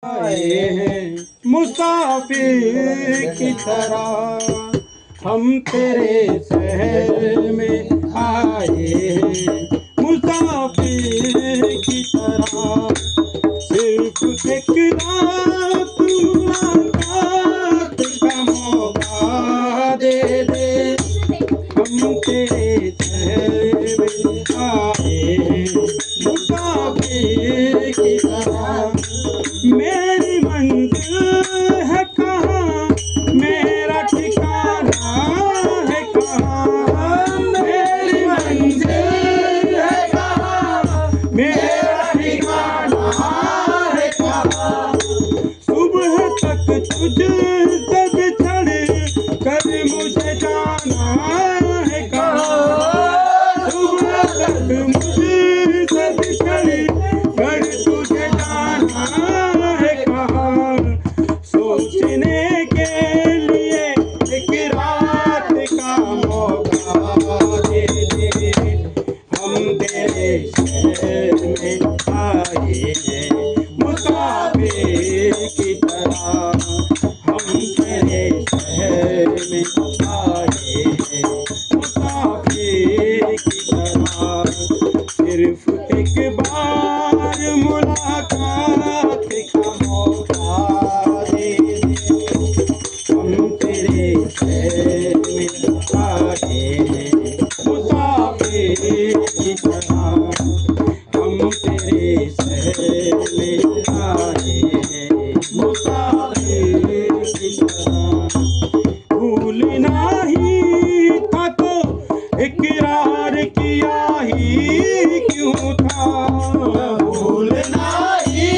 आए हैं मुसाफिर की तरह, हम तेरे शहर में आए हैं मुसाफिर की तरह। सिर्फ एक रात मुलाकात का मौका दे दे, हम तेरे शहर में आए हैं मुसाफिर की तरह। मेरी मंजिल है कहाँ, मेरा ठिकाना है कहाँ। मेरी मंजिल है कहाँ, मेरा ठिकाना है कहाँ। सुबह तक तुझसे बिछड़ कर मुझे जाना है कहाँ। सुबह तक मुझसे बिछड़ कर तुझे जाना है कहाँ। सोचने के लिए एक रात का मौका दे दे, हम तेरे शहर में आए हैं मुसाफिर की तरह। हम तेरे शहर में आए हैं मुसाफिर की तरह। सिर्फ एक बार मुलाकात का मौका दे दे, हम तेरे शहर में आए हैं मुसाफिर की तरह। हम तेरे शहर में आए हैं मुसाफिर की तरह। भूलना ही था तो इकरार किया ही क्यों था। भूलना ही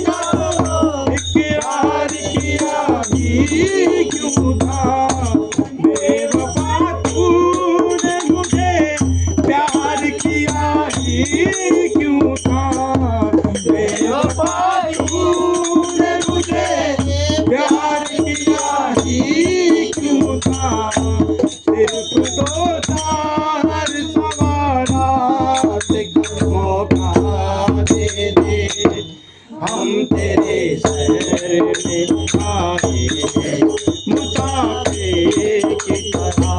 था तो इकरार किया ही क्यों था। बेवफा तूने मुझे प्यार किया ही क्यों था। बेवफा तूने मुझे प्यार किया ही क्यों था। सिर्फ दो चार सवालात का मौका दे दे, हम तेरे शहर में आए हैं मुसाफिर की तरह।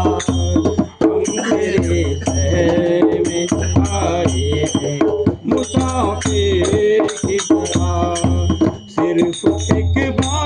हम तेरे शहर में आए हैं मुसाफिर की तरह। सिर्फ एक बार